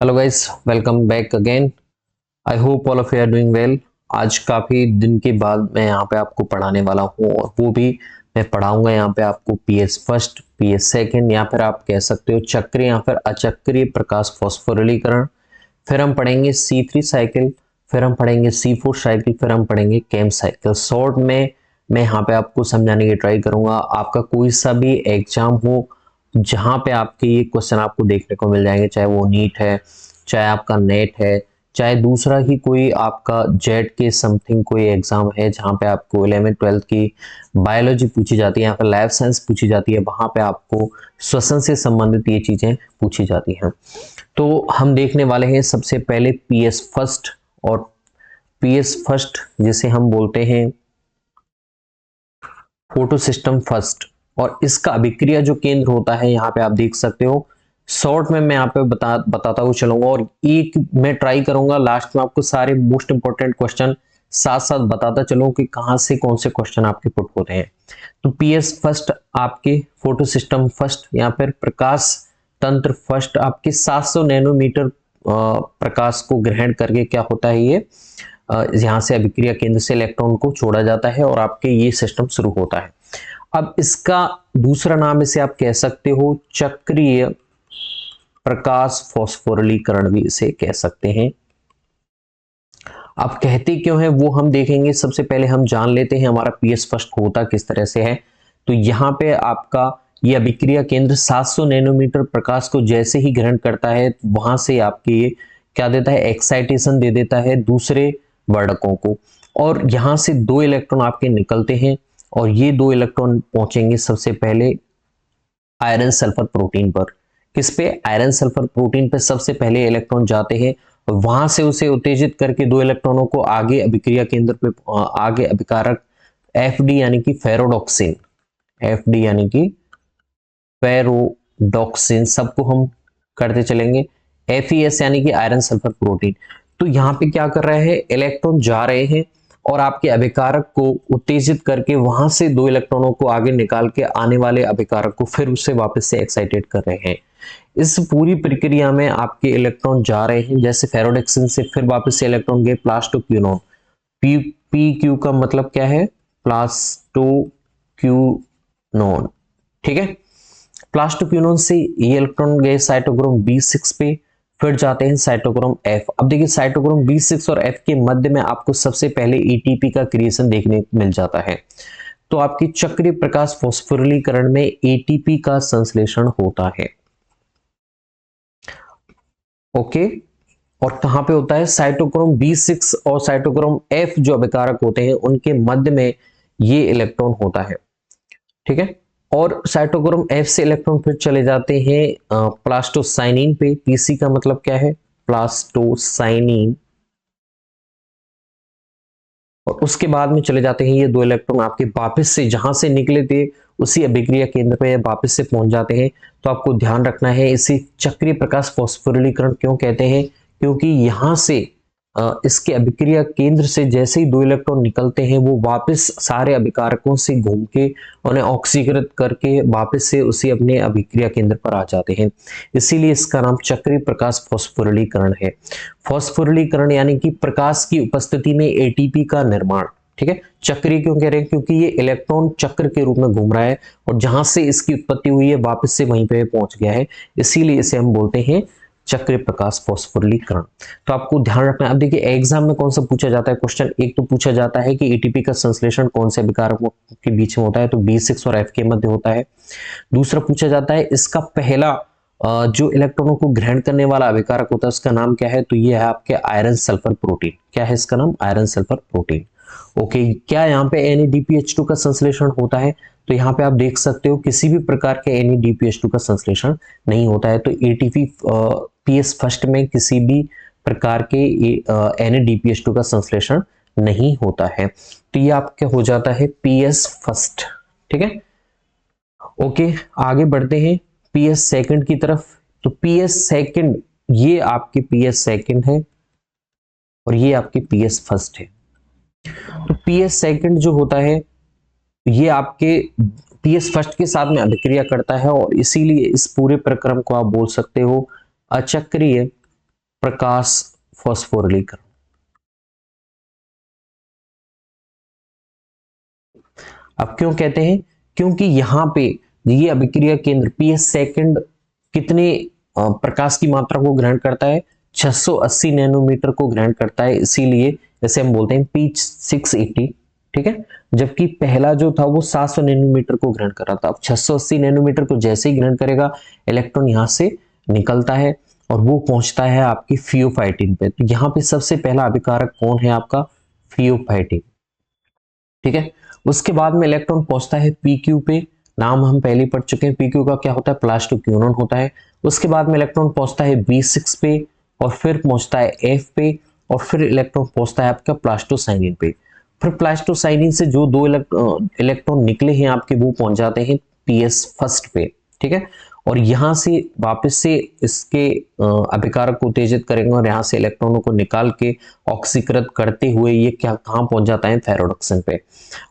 Hello guys, welcome back again. I hope all of you are doing well. आज काफ़ी दिन के बाद मैं यहाँ पे आपको पढ़ाने वाला हूँ और वो भी मैं पढ़ाऊंगा यहाँ पे आपको पीएस फर्स्ट, पीएस सेकंड या फिर आप कह सकते हो चक्रीय या फिर अचक्रीय प्रकाश फॉस्फोरिलीकरण। फिर हम पढ़ेंगे C3 साइकिल, फिर हम पढ़ेंगे C4 साइकिल, फिर हम पढ़ेंगे केम साइकिल। शॉर्ट में मैं यहाँ पे आपको समझाने की ट्राई करूंगा। आपका कोई सा भी एग्जाम हो जहाँ पे आपके ये क्वेश्चन आपको देखने को मिल जाएंगे, चाहे वो नीट है, चाहे आपका नेट है, चाहे दूसरा ही कोई आपका जेट के समथिंग कोई एग्जाम है जहाँ पे आपको 11th 12th की बायोलॉजी पूछी जाती है या फिर लाइफ साइंस पूछी जाती है, वहाँ पे आपको श्वसन से संबंधित ये चीज़ें पूछी जाती हैं। तो हम देखने वाले हैं सबसे पहले पीएस फर्स्ट। और पीएस फर्स्ट जिसे हम बोलते हैं फोटो सिस्टम फर्स्ट, और इसका अभिक्रिया जो केंद्र होता है यहाँ पे आप देख सकते हो। शॉर्ट में मैं यहाँ पे बताता हुआ चलूंगा और एक मैं ट्राई करूंगा लास्ट में आपको सारे मोस्ट इंपोर्टेंट क्वेश्चन साथ साथ बताता चलूं कि कहाँ से कौन से क्वेश्चन आपके पुट होते हैं। तो पीएस फर्स्ट आपके फोटो सिस्टम फर्स्ट या फिर प्रकाश तंत्र फर्स्ट आपके 700 नैनोमीटर प्रकाश को ग्रहण करके क्या होता है, ये यहाँ से अभिक्रिया केंद्र से इलेक्ट्रॉन को छोड़ा जाता है और आपके ये सिस्टम शुरू होता है। अब इसका दूसरा नाम इसे आप कह सकते हो चक्रीय प्रकाश फॉस्फोरिलीकरण भी इसे कह सकते हैं। अब कहते क्यों है वो हम देखेंगे। सबसे पहले हम जान लेते हैं हमारा पीएस फर्स्ट होता किस तरह से है। तो यहाँ पे आपका ये अभिक्रिया केंद्र 700 नैनोमीटर प्रकाश को जैसे ही ग्रहण करता है वहां से आपके ये क्या देता है, एक्साइटेशन दे देता है दूसरे वर्णकों को, और यहाँ से दो इलेक्ट्रॉन आपके निकलते हैं और ये दो इलेक्ट्रॉन पहुंचेंगे सबसे पहले आयरन सल्फर प्रोटीन पर। किस पे? आयरन सल्फर प्रोटीन पे सबसे पहले इलेक्ट्रॉन जाते हैं और वहां से उसे उत्तेजित करके दो इलेक्ट्रॉनों को आगे अभिक्रिया केंद्र पे आगे अभिकारक एफडी यानी कि फेरोडॉक्सिन, एफडी यानी कि फेरोडॉक्सिन सबको हम करते चलेंगे। एफईएस यानी कि आयरन सल्फर प्रोटीन। तो यहाँ पे क्या कर रहे हैं, इलेक्ट्रॉन जा रहे हैं और आपके अभिकारक को उत्तेजित करके वहां से दो इलेक्ट्रॉनों को आगे निकाल के आने वाले अभिकारक को फिर उससे वापस से एक्साइटेड कर रहे हैं। इस पूरी प्रक्रिया में आपके इलेक्ट्रॉन जा रहे हैं, जैसे फेरोडॉक्सिन से फिर वापस से इलेक्ट्रॉन गए प्लास्टोक्यूनोन। पी पी क्यू का मतलब क्या है, प्लास्टोक्यूनोन। ठीक है, प्लास्टोक्यूनोन से ये इलेक्ट्रॉन गए साइटोक्रोम B6 पे, फिर जाते हैं साइटोक्रोम F। अब देखिए साइटोक्रोम B6 और F के मध्य में आपको सबसे पहले एटीपी का क्रिएशन देखने को मिल जाता है। तो आपकी चक्रीय प्रकाश फॉस्फोरिलीकरण में एटीपी का संश्लेषण होता है। ओके, और कहां पे होता है, साइटोक्रोम B6 और साइटोक्रोम F जो अभिकारक होते हैं उनके मध्य में ये इलेक्ट्रॉन होता है। ठीक है, और साइटोक्रोम F से इलेक्ट्रॉन फिर चले जाते हैं प्लास्टोसाइनिन पे। पीसी का मतलब क्या है, प्लास्टोसाइनिन। और उसके बाद में चले जाते हैं ये दो इलेक्ट्रॉन आपके वापस से जहां से निकले थे उसी अभिक्रिया केंद्र पे वापस से पहुंच जाते हैं। तो आपको ध्यान रखना है इसे चक्रीय प्रकाश फॉस्फोरिलीकरण क्यों कहते हैं, क्योंकि यहां से इसके अभिक्रिया केंद्र से जैसे ही दो इलेक्ट्रॉन निकलते हैं वो वापस सारे अभिकारकों से घूम के उन्हें ऑक्सीकृत करके वापस से उसी अपने अभिक्रिया केंद्र पर आ जाते हैं। इसीलिए इसका नाम चक्रीय प्रकाश फॉस्फोरिलीकरण है। फॉस्फोरिलीकरण यानी कि प्रकाश की उपस्थिति में एटीपी का निर्माण। ठीक है, चक्रीय क्यों कह रहे हैं, क्योंकि ये इलेक्ट्रॉन चक्र के रूप में घूम रहा है और जहां से इसकी उत्पत्ति हुई है वापस से वहीं पे पहुंच गया है, इसीलिए इसे हम बोलते हैं चक्रीय प्रकाश फॉस्फोरिलीकरण। तो आपको ध्यान रखना है। अब देखिए एग्जाम में कौन सा पूछा जाता है क्वेश्चन, एक तो पूछा जाता है कि एटीपी का संश्लेषण कौन से अभिकारकों के बीच में होता है, तो B6 और F के मध्य होता है। दूसरा पूछा जाता है इसका पहला जो इलेक्ट्रॉनों को ग्रहण करने वाला अभिकारक होता है उसका नाम क्या है, तो ये है आपके आयरन सल्फर प्रोटीन। क्या है इसका नाम, आयरन सल्फर प्रोटीन। ओके, क्या यहाँ पे NADPH2 का संश्लेषण होता है, तो यहाँ पे आप देख सकते हो किसी भी प्रकार के NADPH2 का संश्लेषण नहीं होता है। तो एटीपी पीएस फर्स्ट में किसी भी प्रकार के NADPH2 का संश्लेषण नहीं होता है। तो ये आपका हो जाता है पीएस फर्स्ट। ठीक है, ओके आगे बढ़ते हैं पीएस सेकंड की तरफ। तो पीएस सेकंड ये आपकी पीएस सेकंड है और ये आपकी पीएस फर्स्ट है। तो पीएस सेकंड जो होता है ये आपके पीएस फर्स्ट के साथ में अभिक्रिया करता है और इसीलिए इस पूरे प्रक्रम को आप बोल सकते हो अचक्रीय प्रकाश फॉस्फोरिलीकरण। अब क्यों कहते हैं? क्योंकि यहां पे ये अभिक्रिया केंद्र पीएस सेकंड कितने प्रकाश की मात्रा को ग्रहण करता है? 680 नैनोमीटर को ग्रहण करता है, इसीलिए जैसे हम बोलते हैं पी 680, ठीक है। जबकि पहला जो था वो 700 नैनोमीटर को ग्रहण कर रहा था। अब 680 नैनोमीटर को जैसे ही ग्रहण करेगा, इलेक्ट्रॉन यहां से निकलता है और वो पहुंचता है आपकी फियोफाइटिन पे। तो यहाँ पे सबसे पहला अभिकारक कौन है? आपका फियोफाइटिन, ठीक है। उसके बाद में इलेक्ट्रॉन पहुंचता है पीक्यू पे, नाम हम पहले पढ़ चुके हैं, पीक्यू का क्या होता है? प्लास्टोक्यूनोन होता है। उसके बाद में इलेक्ट्रॉन पहुंचता है बी6 पे, और फिर पहुंचता है एफ पे, और फिर इलेक्ट्रॉन पहुंचता है आपका प्लास्टोसाइनिन पे। फिर प्लास्टोसाइनिन से जो दो इलेक्ट्रॉन निकले हैं आपके, वो पहुंच जाते हैं पीएस फर्स्ट पे, ठीक है। और यहां से वापस से इसके अभिकारक को उत्तेजित करेंगे और यहां से इलेक्ट्रॉनों को निकाल के ऑक्सीकृत करते हुए ये क्या कहां पहुंच जाता है? फेरोडक्शन पे।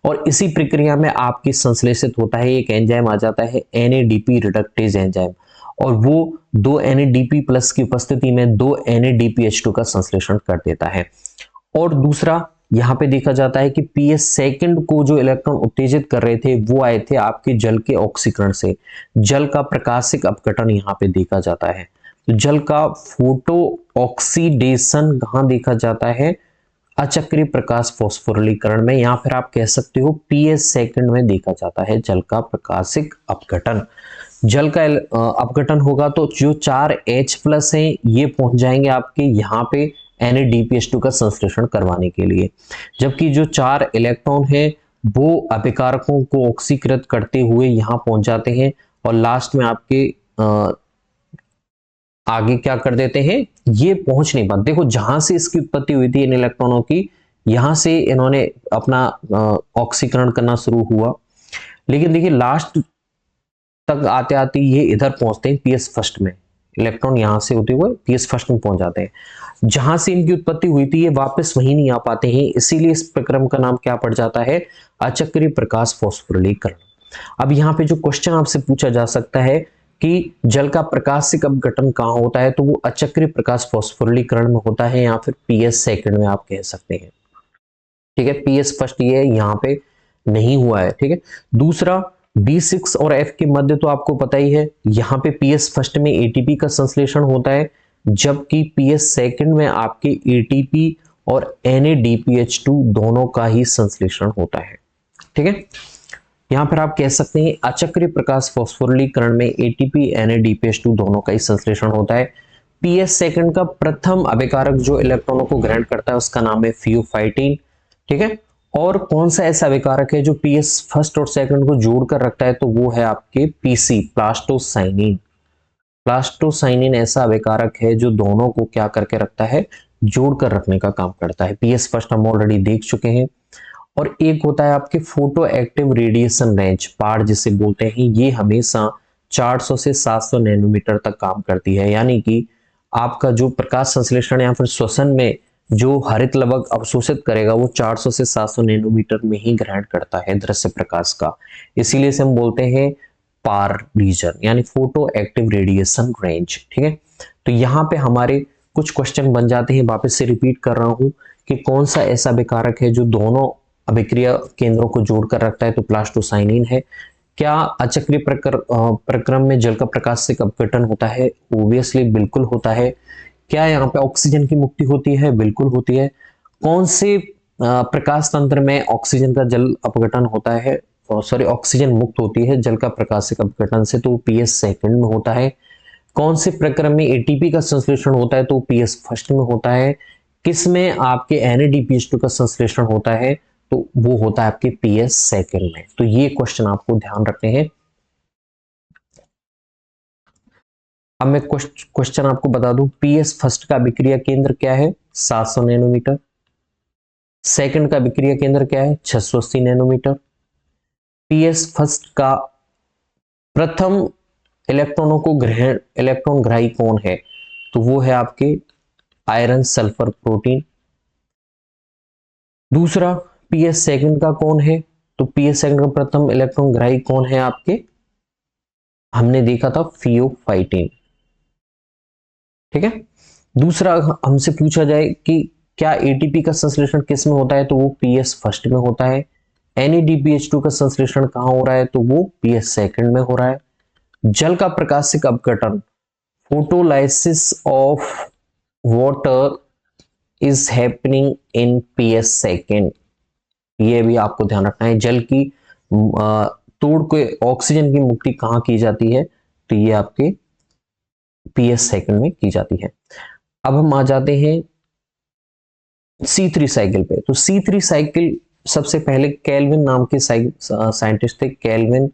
और इसी प्रक्रिया में आपकी संश्लेषित होता है एक एंजाइम आ जाता है NADP रिडक्टेज एंजाइम, और वो दो NADP प्लस की उपस्थिति में दो NADPH2 का संश्लेषण कर देता है। और दूसरा यहां पे देखा जाता है कि पीएस सेकंड को जो इलेक्ट्रॉन उत्तेजित कर रहे थे वो आए थे आपके जल के ऑक्सीकरण से। जल का प्रकाशिक अपघटन यहां पे देखा जाता है। तो जल का फोटो ऑक्सीडेशन कहां देखा जाता है? अचक्रीय प्रकाश फॉस्फोरिलीकरण में, या फिर आप कह सकते हो पीएस सेकंड में देखा जाता है जल का प्रकाशिक अपघटन। जल का अपघटन होगा तो जो 4 H प्लस है ये पहुंच जाएंगे आपके यहाँ पे NADPH2 का संश्लेषण करवाने के लिए, जबकि जो 4 इलेक्ट्रॉन है वो अभिकारकों को ऑक्सीकृत करते हुए यहाँ पहुंच जाते हैं, और लास्ट में आपके आगे क्या कर देते हैं? ये पहुंच नहीं पाते। देखो जहां से इसकी उत्पत्ति हुई थी इन इलेक्ट्रॉनों की, यहां से इन्होंने अपना ऑक्सीकरण करना शुरू हुआ, लेकिन देखिए लास्ट तक आते आते ये इधर पहुंचते हैं पीएस फर्स्ट में। इलेक्ट्रॉन यहां से होते हुए पीएस फर्स्ट में पहुंच जाते हैं। जहां से इनकी उत्पत्ति हुई थी ये वापस वहीं नहीं आ पाते हैं, इसीलिए इस प्रक्रम का नाम क्या पड़ जाता है? अचक्रीय प्रकाश फॉस्फोरिलीकरण। अब यहाँ पे जो क्वेश्चन आपसे पूछा जा सकता है कि जल का प्रकाशिक अपघटन कहाँ होता है, तो वो अचक्रीय प्रकाश फॉस्फोरिलीकरण में होता है, या फिर पीएस सेकंड में आप कह सकते हैं, ठीक है। पीएस फर्स्ट ये यहाँ पे नहीं हुआ है, ठीक है। दूसरा B6 और F के मध्य तो आपको पता ही है, यहाँ पे पीएस फर्स्ट में एटीपी का संश्लेषण होता है, जबकि पीएस सेकंड में आपके एटीपी और NADPH2 दोनों का ही संश्लेषण होता है, ठीक है। यहां पर आप कह सकते हैं अचक्रीय प्रकाश फॉस्फोरिलीकरण में एटीपी NADPH2 दोनों का ही संश्लेषण होता है। पीएस सेकंड का प्रथम अभिकारक जो इलेक्ट्रॉनों को ग्रहण करता है उसका नाम है फियोफाइटिन, ठीक है। और कौन सा ऐसा अभिकारक है जो पीएस फर्स्ट और सेकंड को जोड़कर रखता है, तो वो है आपके PC प्लास्टोसाइनिन। प्लास्टोसाइनिन ऐसा अभिकारक है जो दोनों को क्या करके रखता है? जोड़कर रखने का काम करता है। पीएस फर्स्ट हम ऑलरेडी देख चुके हैं। और एक होता है आपके फोटो एक्टिव रेडिएशन रेंज, पार जिसे बोलते हैं, ये हमेशा 400 से 700 नैनोमीटर तक काम करती है। यानी कि आपका जो प्रकाश संश्लेषण या फिर श्वसन में जो हरित लवक अवशोषित करेगा वो 400 से 700 नैनोमीटर में ही ग्रहण करता है दृश्य प्रकाश का। इसीलिए से हम बोलते हैं पार रीजन, यानी फोटो एक्टिव रेडिएशन रेंज, ठीक है। तो यहाँ पे हमारे कुछ क्वेश्चन बन जाते हैं। वापस से रिपीट कर रहा हूं कि कौन सा ऐसा विकारक है जो दोनों अभिक्रिया केंद्रों को जोड़कर रखता है, तो प्लास्टोसाइनिन है। क्या अचक्रीय प्रक्रम में जल का प्रकाशिक अपघटन होता है? ओबियसली बिल्कुल होता है। क्या यहाँ पे ऑक्सीजन की मुक्ति होती है? बिल्कुल होती है। कौन से प्रकाश तंत्र में ऑक्सीजन का जल अपघटन होता है, सॉरी ऑक्सीजन मुक्त होती है जल का प्रकाशिक अपघटन से, तो पीएस सेकंड में होता है। कौन से प्रक्रम में एटीपी का संश्लेषण होता है, तो पीएस फर्स्ट में होता है। किस में आपके NADPH2 का संश्लेषण होता है, तो वो होता है आपके पीएस सेकंड में। तो ये क्वेश्चन आपको ध्यान रखने हैं। अब मैं क्वेश्चन आपको बता दूं, पीएस फर्स्ट का अभिक्रिया केंद्र क्या है? 700 नैनोमीटर। सेकंड का अभिक्रिया केंद्र क्या है? 680 नैनोमीटर। पीएस फर्स्ट का प्रथम इलेक्ट्रॉन ग्राही कौन है, तो वो है आपके आयरन सल्फर प्रोटीन। दूसरा पीएस सेकंड का कौन है, तो पीएस सेकंड का प्रथम इलेक्ट्रॉन ग्राही कौन है आपके? हमने देखा था फियोफाइटिन, ठीक है। दूसरा हमसे पूछा जाए कि क्या एटीपी का संश्लेषण किस में होता है, तो वो पीएस फर्स्ट में होता है। NADPH2 का संश्लेषण कहाँ हो रहा है, तो वो पीएस सेकंड में हो रहा है। जल का प्रकाशिक अपघटन, photolysis of water is happening in PS second. ये भी आपको ध्यान रखना है। जल की तोड़ के ऑक्सीजन की मुक्ति कहाँ की जाती है, तो ये आपके पीएस सेकंड में की जाती है। अब हम आ जाते हैं C3 साइकिल पे। तो C3 साइकिल सबसे पहले केल्विन नाम के साइंटिस्ट थे, केल्विन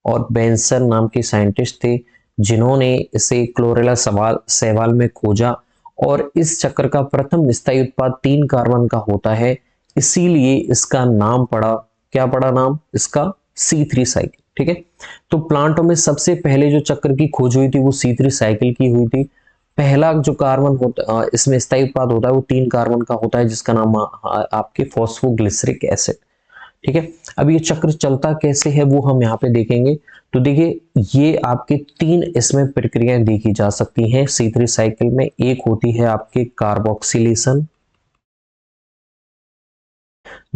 और बेंसन नाम के साइंटिस्ट थे, जिन्होंने इसे क्लोरेला शैवाल में खोजा। और इस चक्र का प्रथम स्थायी उत्पाद 3 कार्बन का होता है, इसीलिए इसका नाम पड़ा, क्या पड़ा नाम इसका, C3 साइकिल। ठीक है, तो प्लांटों में सबसे पहले जो चक्र की खोज हुई थी वो C3 साइकिल की हुई थी। पहला जो कार्बन होता इसमें स्थायी उत्पाद होता है वो 3 कार्बन का होता है, जिसका नाम आपके फॉस्फोग्लिसरिक एसिड। ठीक है, अब ये चक्र चलता कैसे है वो हम यहाँ पे देखेंगे। तो देखिए, ये आपके 3 इसमें प्रक्रियाएं देखी जा सकती हैं C3 साइकिल में। एक होती है आपके कार्बोक्सिलेशन,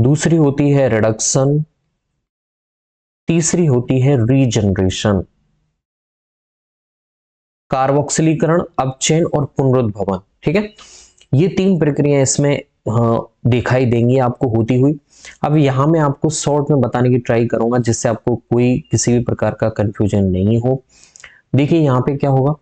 दूसरी होती है रिडक्शन, तीसरी होती है रीजनरेशन। कार्बोक्सिलीकरण, अपचयन और पुनरुद्भवन। ठीक है, ये 3 प्रक्रियाएं इसमें दिखाई देंगी आपको होती हुई। अब यहां मैं आपको शॉर्ट में बताने की ट्राई करूंगा, जिससे आपको कोई किसी भी प्रकार का कंफ्यूजन नहीं हो। देखिए यहां पे क्या होगा,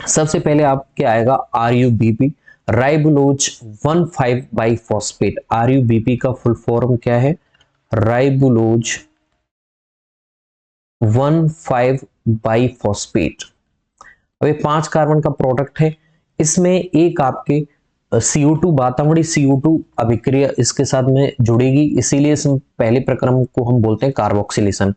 सबसे पहले आपके आएगा RUBP, राइबुलोज 1,5 बाइफॉस्फेट। RUBP का फुल फॉर्म क्या है, राइबुलोज 1,5 बाइफॉस्फेट। अब ये 5 कार्बन का प्रोडक्ट है। इसमें एक आपके CO2 वातावरणीय CO2 अभिक्रिया इसके साथ में जुड़ेगी, इसीलिए इस पहले प्रक्रम को हम बोलते हैं कार्बोक्सिलेशन।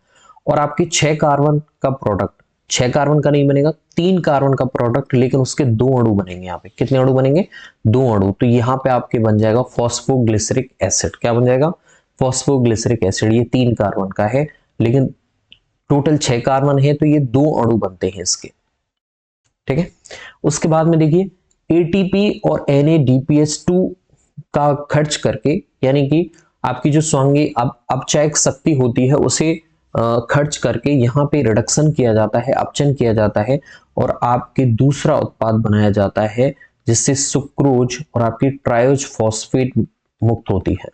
और आपके 6 कार्बन का प्रोडक्ट, 6 कार्बन का नहीं बनेगा, 3 कार्बन का प्रोडक्ट, लेकिन उसके 2 अणु बनेंगे। यहाँ पे कितने अणु बनेंगे, 2 अणु। तो यहाँ पे आपके बन जाएगा फॉस्फोग्लिसरिक एसिड। क्या बन जाएगा, फॉस्फोग्लिसरिक एसिड। ये 3 कार्बन का है, लेकिन टोटल 6 कार्बन है, तो ये 2 अणु बनते हैं इसके। ठीक है, उसके बाद में देखिए एटीपी और NADPH2 का खर्च करके, यानी कि आपकी जो स्वांगी अपचायक शक्ति होती है उसे खर्च करके यहाँ पे रिडक्शन किया जाता है, अपचयन किया जाता है, और आपके दूसरा उत्पाद बनाया जाता है, जिससे सुक्रोज और आपकी ट्रायोज फॉस्फेट मुक्त होती है।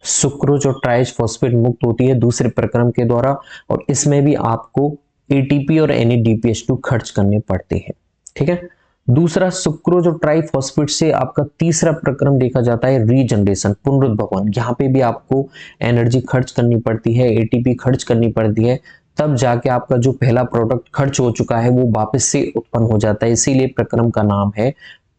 सुक्रोज और ट्राइज फॉस्फेट मुक्त होती है दूसरे प्रक्रम के द्वारा, और इसमें भी आपको एटीपी और NADPH2 खर्च करने पड़ते हैं। ठीक है, दूसरा सुक्रोज और ट्राइफॉस्फेट से आपका तीसरा प्रक्रम देखा जाता है रीजनरेशन, पुनरुद्भवन। यहाँ पे भी आपको एनर्जी खर्च करनी पड़ती है, एटीपी खर्च करनी पड़ती है, तब जाके आपका जो पहला प्रोडक्ट खर्च हो चुका है वो वापस से उत्पन्न हो जाता है। इसीलिए प्रक्रम का नाम है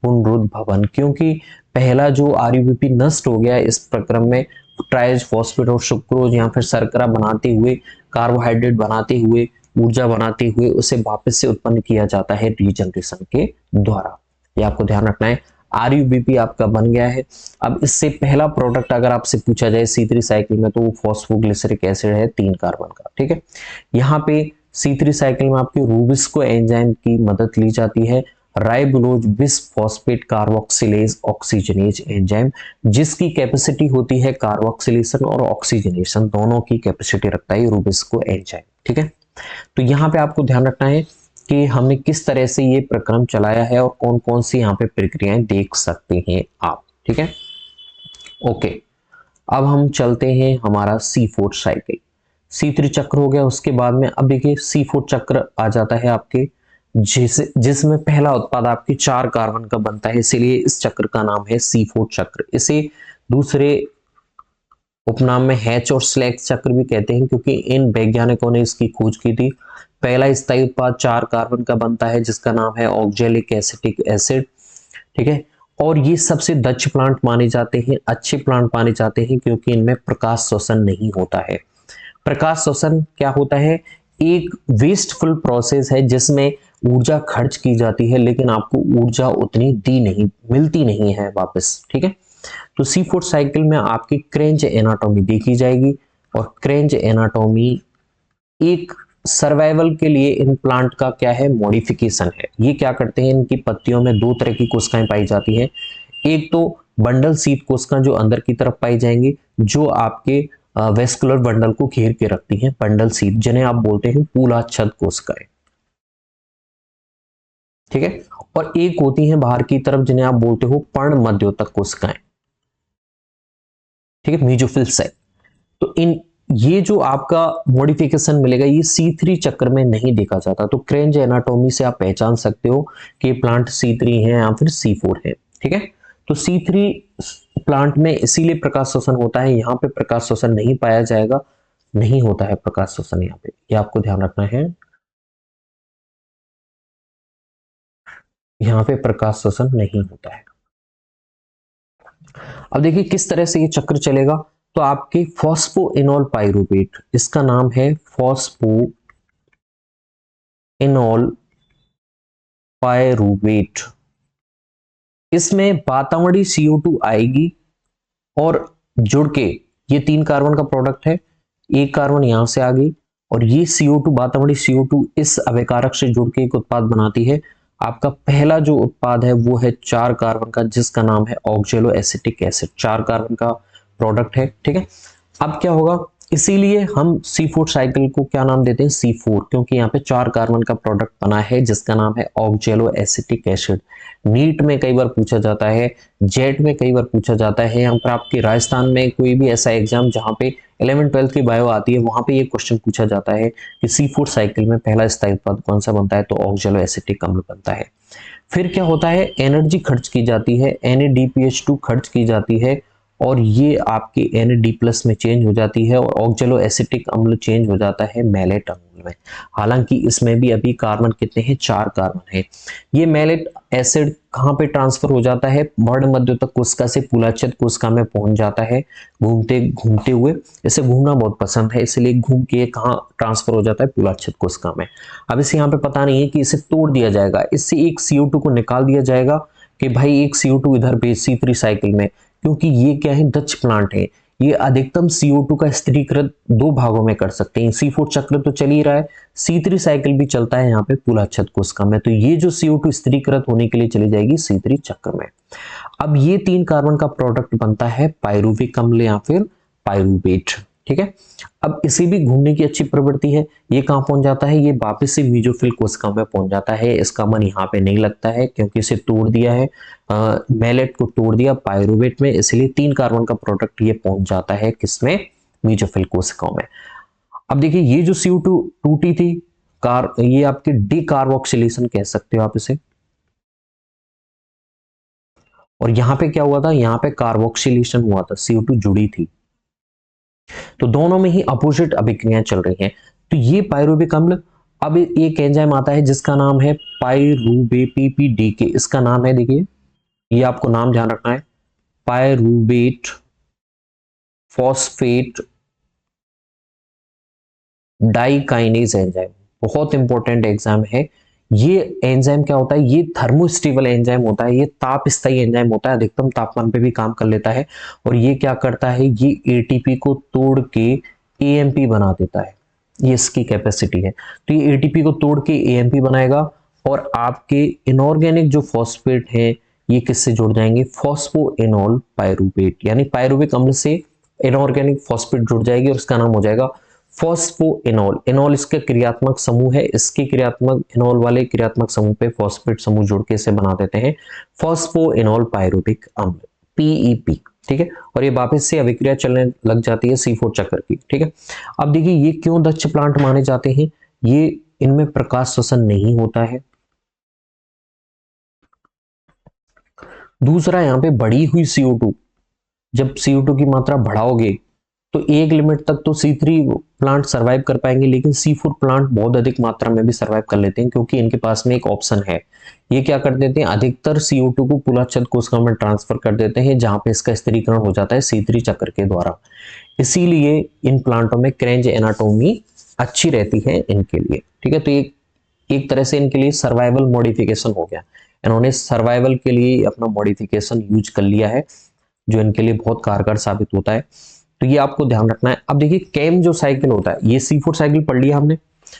पुनरुद्भवन, क्योंकि पहला जो RUBP नष्ट हो गया इस प्रक्रम में, ट्राइज फॉस्फेट और सुक्रोज या फिर शर्करा बनाते हुए, कार्बोहाइड्रेट बनाते हुए, ऊर्जा बनाते हुए उसे वापस से उत्पन्न किया जाता है रीजनरेशन के द्वारा। ये आपको ध्यान रखना है। RUBP आपका बन गया है। अब इससे पहला प्रोडक्ट अगर आपसे पूछा जाए C3 साइकिल में, तो वो फॉस्फोग्लिसरिक एसिड है 3 कार्बन का। ठीक है, यहाँ पे C3 साइकिल में आपकी रूबिस्को एंजाइम की मदद ली जाती है, राइबोलोज bis phosphate carboxylase oxygenase enzyme, जिसकी कैपेसिटी होती है कार्बोक्सिलेशन और ऑक्सीजनेशन दोनों की कैपेसिटी रखता है रूबिस्को एंजाइम। ठीक है, तो यहाँ पे आपको ध्यान रखना है कि हमने किस तरह से ये प्रक्रम चलाया है और कौन कौन सी यहाँ पे प्रक्रियाएं देख सकते हैं आप। ठीक है, ओके, अब हम चलते हैं हमारा C4 साइकिल। C3 चक्र हो गया, उसके बाद में अब देखिए C4 चक्र आ जाता है आपके, जिसमें पहला उत्पाद आपके 4 कार्बन का बनता है, इसीलिए इस चक्र का नाम है C4 चक्र। इसे दूसरे उपनाम में हैच और स्लैग चक्र भी कहते हैं, क्योंकि इन वैज्ञानिकों ने इसकी खोज की थी। पहला स्थायी उत्पाद 4 कार्बन का बनता है, जिसका नाम है ऑक्जेलिक एसिटिक एसिड। ठीक है, और ये सबसे दक्ष प्लांट माने जाते हैं, अच्छे प्लांट माने जाते हैं, क्योंकि इनमें प्रकाश शोषण नहीं होता है। प्रकाश शोषण क्या होता है, एक वेस्टफुल प्रोसेस है जिसमें ऊर्जा खर्च की जाती है, लेकिन आपको ऊर्जा उतनी मिलती नहीं है वापस। ठीक है, तो C4 साइकिल में आपकी क्रेंज एनाटॉमी देखी जाएगी, और क्रेंज एनाटॉमी एक सर्वाइवल के लिए इन प्लांट का क्या है, मॉडिफिकेशन है। ये क्या करते हैं, इनकी पत्तियों में दो तरह की कोशिकाएं पाई जाती हैं। एक तो बंडल सीट कोशिका जो अंदर की तरफ पाई जाएंगी, जो आपके वेस्कुलर बंडल को घेर के रखती हैं, बंडल सीट, जिन्हें आप बोलते हैं पूलाच्छद कोशिकाएं, ठीक है। और एक होती हैं बाहर की तरफ, जिन्हें आप बोलते हो पर्ण मध्योतक कोशिकाएं, ठीक है, मीजोफिल सेल। तो इन ये जो आपका मॉडिफिकेशन मिलेगा, ये C3 चक्र में नहीं देखा जाता। तो क्रेंज एनाटोमी से आप पहचान सकते हो कि प्लांट C3 है या फिर C4 है, ठीक है। तो C3 प्लांट में इसीलिए प्रकाश श्वसन होता है, यहाँ पे प्रकाश श्वसन नहीं पाया जाएगा, नहीं होता है प्रकाश श्वसन यहाँ पे, ये आपको ध्यान रखना है। यहाँ पे प्रकाश श्वसन नहीं होता है। अब देखिए किस तरह से ये चक्र चलेगा। तो आपके फॉस्फोइनोल पाइरूवेट, इसका नाम है फॉस्फोइनोल पाइरूवेट, इसमें वातावरणीय CO2 आएगी और जुड़ के, ये 3 कार्बन का प्रोडक्ट है, एक कार्बन यहां से आ गई, और ये CO2 वातावरणीय CO2 इस अभिकारक से जुड़ के एक उत्पाद बनाती है। आपका पहला जो उत्पाद है वो है 4 कार्बन का, जिसका नाम है ऑक्जेलो एसिटिक एसिड, 4 कार्बन का प्रोडक्ट है, ठीक है। अब क्या होगा, इसीलिए हम C4 साइकिल को क्या नाम देते हैं, C4, क्योंकि यहाँ पे 4 कार्बन का प्रोडक्ट बना है जिसका नाम है ऑक्जेलो एसिटिक एसिड। नीट में कई बार पूछा जाता है, जेट में कई बार पूछा जाता है, यहाँ पर आपके राजस्थान में कोई भी ऐसा एग्जाम जहाँ पे 11th-12th की बायो आती है, वहां पे ये क्वेश्चन पूछा जाता है कि C4 साइकिल में पहला स्थायी उत्पाद कौन सा बनता है, तो ऑक्जेलो एसिटिक अम्ल बनता है। फिर क्या होता है, एनर्जी खर्च की जाती है, NADPH2 खर्च की जाती है, और ये आपके NAD+ में चेंज हो जाती है, और ऑक्जेलो एसिटिक अम्ल चेंज हो जाता है मैलेट अम्ल में। हालांकि इसमें भी अभी कार्बन कितने हैं, 4 कार्बन है। ये मैलेट एसिड कहाँ पे ट्रांसफर हो जाता है, वर्ण मध्योतक कोशिका से पूलाच्छद कोशिका में पहुंच जाता है, घूमते घूमते हुए। इसे घूमना बहुत पसंद है, इसलिए घूम के कहाँ ट्रांसफर हो जाता है, पूलाच्छद कोशिका में। अब इसे यहाँ पे पता नहीं है कि इसे तोड़ दिया जाएगा, इससे एक CO2 को निकाल दिया जाएगा कि भाई एक CO2 इधर भेज C3 साइकिल में, क्योंकि ये क्या है, डच प्लांट है, ये अधिकतम CO2 का स्थिरीकृत 2 भागों में कर सकते हैं। C4 चक्र तो चल ही रहा है, C3 साइकिल भी चलता है यहाँ पे पूलाच्छद कोशिका में, तो ये जो CO2 स्थिरीकृत होने के लिए चली जाएगी C3 चक्र में। अब ये 3 कार्बन का प्रोडक्ट बनता है पाइरूविक अम्ल या फिर पाइरूवेट, ठीक है। अब इसे भी घूमने की अच्छी प्रवृत्ति है, ये कहां पहुंच जाता है, ये वापस से मीजोफिल कोशिका में पहुंच जाता है। इसका मन यहाँ पे नहीं लगता है क्योंकि इसे तोड़ दिया है, मैलेट को तोड़ दिया पाइरूवेट में, इसलिए 3 कार्बन का प्रोडक्ट ये पहुंच जाता है किसमें, मीजोफिल कोशिकाओं में। अब देखिए ये जो CO2 टूटी थी, ये आपकी डीकार्बोक्सिलेशन कह सकते हो आप इसे, और यहाँ पे क्या हुआ था, यहाँ पे कार्बोक्सिलेशन हुआ था, CO2 जुड़ी थी, तो दोनों में ही अपोजिट अभिक्रियाएं चल रही हैं। तो ये पाइरूविक अम्ल, अब एक एंजाइम आता है जिसका नाम है पाइरूवेट, इसका नाम है, देखिए ये आपको नाम ध्यान रखना है, पाइरूवेट फॉस्फेट डाइकाइनेज एंजाइम, बहुत इंपॉर्टेंट एग्जाम है। ये एंजाइम क्या होता है, ये थर्मोस्टेबल एंजाइम होता है, ये ताप स्थायी एंजाइम होता है, अधिकतम तापमान पे भी काम कर लेता है, और ये क्या करता है, ये ATP को तोड़ के AMP बना देता है, ये इसकी कैपेसिटी है। तो ये ATP को तोड़ के AMP बनाएगा, और आपके इनऑर्गेनिक जो फॉस्फेट है ये किससे जुड़ जाएंगे, फॉस्फोइनोल पाइरूवेट, यानी पाइरूविक अम्ल से इनऑर्गेनिक फॉस्फेट जुड़ जाएगी और उसका नाम हो जाएगा फॉस्फोइनोल। इनोल इसका क्रियात्मक समूह है, इसके क्रियात्मक, इनोल वाले क्रियात्मक समूह पे फॉस्फेट समूह जुड़ के इसे बना देते हैं फॉस्फोइनोल पाइरूविक अम्ल, PEP, ठीक है। और ये वापस से अभिक्रिया चलने लग जाती है C4 चक्र की, ठीक है। अब देखिए ये क्यों दक्ष प्लांट माने जाते हैं, ये इनमें प्रकाश श्वसन नहीं होता है। दूसरा, यहाँ पे बढ़ी हुई CO2, जब CO2 की मात्रा बढ़ाओगे तो एक लिमिट तक तो C3 प्लांट सरवाइव कर पाएंगे, लेकिन C4 प्लांट बहुत अधिक मात्रा में भी सरवाइव कर लेते हैं, क्योंकि इनके पास में एक ऑप्शन है, ये क्या कर देते हैं, अधिकतर CO2 को पूलाच्छद कोशिका में ट्रांसफर कर देते हैं, जहां पे इसका स्थिरीकरण हो जाता है C3 चक्र के द्वारा। इसीलिए इन प्लांटों में क्रेंज एनाटोमी अच्छी रहती है इनके लिए, ठीक है। तो एक तरह से इनके लिए सर्वाइवल मॉडिफिकेशन हो गया, इन्होंने सर्वाइवल के लिए अपना मॉडिफिकेशन यूज कर लिया है, जो इनके लिए बहुत कारगर साबित होता है। तो ये आपको ध्यान रखना है। अब देखिए कैम जो साइकिल होता है, ये C4 साइकिल पढ़ लिया हमने,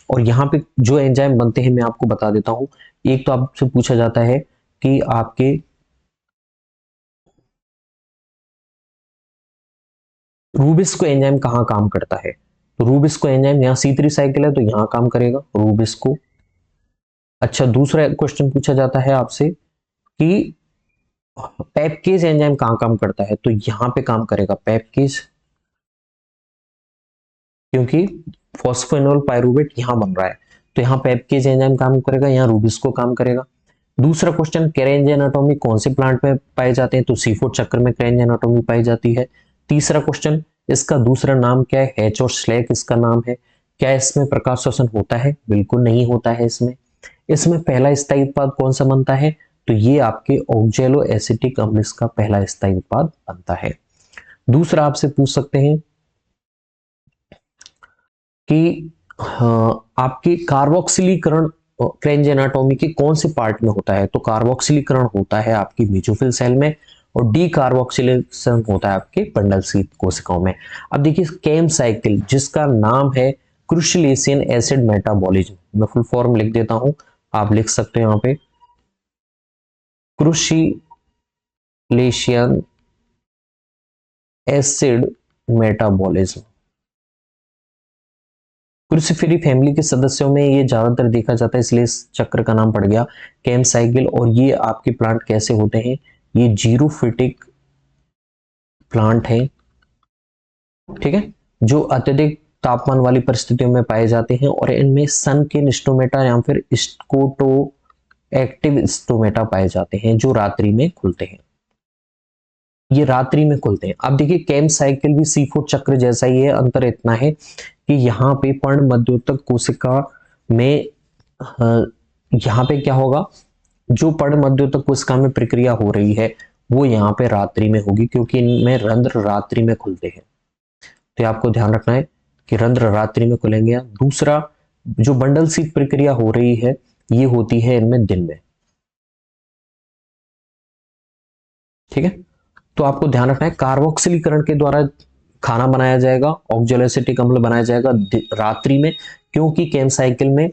और यहाँ पे जो एंजाइम बनते हैं मैं आपको बता देता हूँ। एक तो आपसे पूछा जाता है कि आपके रूबिस्को एंजाइम कहाँ काम करता है। तो रूबिस्को एंजाइम यहाँ C3 साइकिल है तो यहाँ काम करेगा रूबिस्को। अच्छा, दूसरा क्वेश्चन पूछा जाता है आपसे कि पेप्केज एंजाइम कहाँ काम करता है, तो यहाँ पे काम करेगा पेप्केज, क्योंकि फॉस्फोएनोल पायरूवेट यहाँ बन रहा है तो यहाँ पेप्केज एंजाइम काम करेगा, यहाँ रूबिस्को काम करेगा। दूसरा क्वेश्चन, कैरेंज एनाटॉमी कौन से प्लांट में पाए जाते हैं, तो C4 चक्र में कैरेंज एनाटॉमी पाई जाती है। तीसरा क्वेश्चन, इसका दूसरा नाम क्या है, हैच और स्लैक इसका नाम है। क्या इसमें प्रकाश श्वसन होता है, बिल्कुल नहीं होता है इसमें। इसमें पहला स्थायी उत्पाद कौन सा बनता है, तो ये आपके ऑक्जेलो एसिटिक अम्ल इसका पहला स्थायी उत्पाद बनता है। दूसरा आपसे पूछ सकते हैं कि आपके कार्बोक्सिलीकरण कैरेंज एनाटॉमी के कौन से पार्ट में होता है, तो कार्बोक्सिलीकरण होता है आपकी मेसोफिल सेल में और डी कार्बोक्सिलेशन होता है आपके बंडल शीथ कोशिकाओं में। अब देखिए केम साइकिल जिसका नाम है क्रुशिलेशियन एसिड मेटाबॉलिज्म, मैं फुल फॉर्म लिख देता हूं, आप लिख सकते हैं यहाँ पे क्रुशिलेशियन एसिड मेटाबॉलिज्म। क्रूसिफेरी फैमिली के सदस्यों में ये ज्यादातर देखा जाता है इसलिए इस चक्र का नाम पड़ गया केम साइकिल। और ये आपके प्लांट कैसे होते हैं, ये जीरोफिटिक प्लांट है, ठीक है, जो अत्यधिक तापमान वाली परिस्थितियों में पाए जाते हैं और इनमें सन के स्टोमेटा या फिर स्कोटो एक्टिव स्टोमेटा पाए जाते हैं जो रात्रि में खुलते हैं, ये रात्रि में खुलते हैं। अब देखिए केम साइकिल भी C4 चक्र जैसा ही है, अंतर इतना है कि यहाँ पे पर्ण मध्योतक कोशिका में यहाँ पे क्या होगा, जो पर्ण मध्योतक कोशिका में प्रक्रिया हो रही है वो यहाँ पे रात्रि में होगी क्योंकि इनमें रंध्र रात्रि में खुलते हैं, तो आपको ध्यान रखना है कि रंध्र रात्रि में खुलेंगे। दूसरा, जो बंडल शीथ प्रक्रिया हो रही है ये होती है इनमें दिन में, ठीक है। तो आपको ध्यान रखना है कार्बोक्सिलीकरण के द्वारा खाना बनाया जाएगा, ऑक्जेलोएसिटिक अम्ल बनाया जाएगा रात्रि में, क्योंकि केम साइकिल में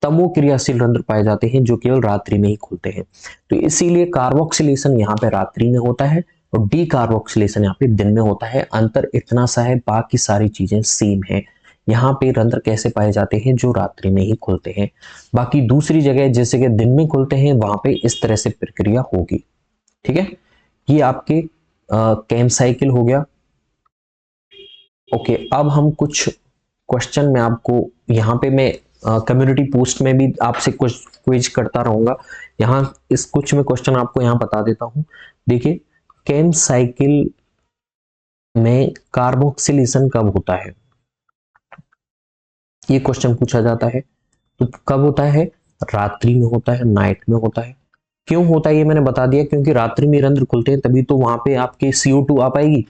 तमो क्रियाशील रंध्र पाए जाते हैं जो केवल रात्रि में ही खुलते हैं, तो इसीलिए कार्बोक्सिलेशन यहाँ पे रात्रि में होता है और डी कार्बोक्सिलेशन यहाँ पे दिन में होता है। अंतर इतना सा है, बाकी सारी चीजें सेम है। यहाँ पे रंध्र कैसे पाए जाते हैं, जो रात्रि में ही खुलते हैं, बाकी दूसरी जगह जैसे कि दिन में खुलते हैं वहां पे इस तरह से प्रक्रिया होगी, ठीक है। ये आपके केम साइकिल हो गया। ओके, अब हम कुछ क्वेश्चन में आपको यहाँ पे मैं कम्युनिटी पोस्ट में भी आपसे कुछ क्विज करता रहूंगा, यहाँ इस कुछ में क्वेश्चन आपको यहाँ बता देता हूँ। देखिए केम साइकिल में कार्बोक्सिलेशन कब होता है, ये क्वेश्चन पूछा जाता है। तो कब होता है, रात्रि में होता है, नाइट में होता है। क्यों होता है ये मैंने बता दिया, क्योंकि रात्रि में रंध्र खुलते हैं तभी तो वहां पे आपके CO2 आ पाएगी,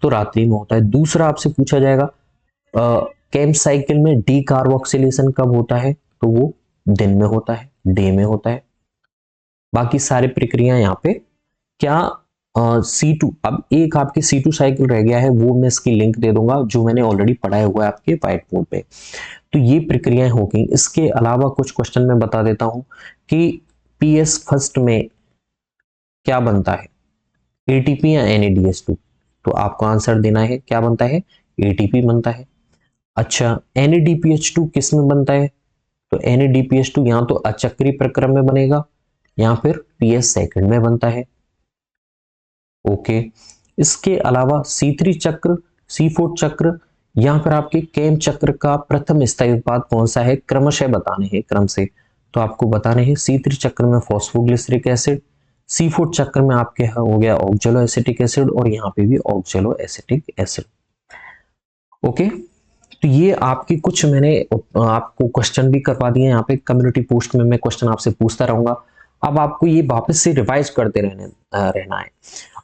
तो रात्रि में होता है। दूसरा आपसे पूछा जाएगा केम साइकिल में डी कार्बोक्सिलेशन कब होता है, तो वो दिन में होता है, डे में होता है। बाकी सारी प्रक्रिया यहाँ पे क्या C2, अब एक आपकी C2 साइकिल रह गया है, वो मैं इसकी लिंक दे दूंगा जो मैंने ऑलरेडी पढ़ाया हुआ है आपके व्हाइट बोर्ड पे। तो ये प्रक्रियाएं हो गई। इसके अलावा कुछ क्वेश्चन मैं बता देता हूं कि PS फर्स्ट में क्या बनता है, ATP या NADH2, तो आपको आंसर देना है क्या बनता है, ATP बनता है। अच्छा, NADPH2 किस में बनता है, तो NADPH2 यहाँ तो अचक्रीय प्रक्रम में बनेगा या फिर PS सेकंड में बनता है। ओके, इसके अलावा C3 चक्र, C4 चक्र या फिर आपके केम चक्र का प्रथम स्थायी उत्पाद कौन सा है, क्रमशः बताने हैं क्रम से। तो आपको बताने हैं C3 चक्र में फॉस्फोग्लिसरिक एसिड, C4 चक्र में आपके हो गया ऑक्जेलो एसिटिक एसिड और यहाँ पे भी ऑक्जेलो एसिटिक एसिड। ओके, तो ये आपकी कुछ मैंने आपको क्वेश्चन भी करवा दिए यहाँ पे कम्युनिटी पोस्ट में, मैं क्वेश्चन आपसे पूछता रहूंगा। अब आपको ये वापस से रिवाइज करते रहना है।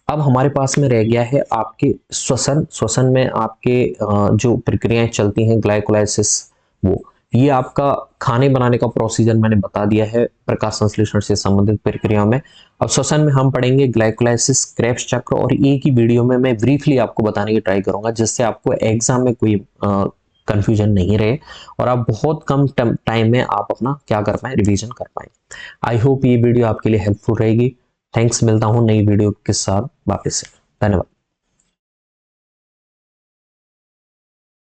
अब हमारे पास में रह गया है आपके श्वसन में आपके जो प्रक्रियाएं चलती हैं ग्लाइकोलाइसिस, वो ये आपका खाने बनाने का प्रोसीजर मैंने बता दिया है प्रकाश संश्लेषण से संबंधित प्रक्रियाओं में। अब श्वसन में हम पढ़ेंगे ग्लाइकोलाइसिस, क्रेब्स चक्र, और एक ही वीडियो में मैं ब्रीफली आपको बताने की ट्राई करूंगा जिससे आपको एग्जाम में कोई कंफ्यूजन नहीं रहे और आप बहुत कम टाइम में आप अपना क्या कर पाए, रिवीजन कर पाए। आई होप ये वीडियो आपके लिए हेल्पफुल रहेगी। थैंक्स, मिलता हूँ नई वीडियो के साथ वापस से। धन्यवाद।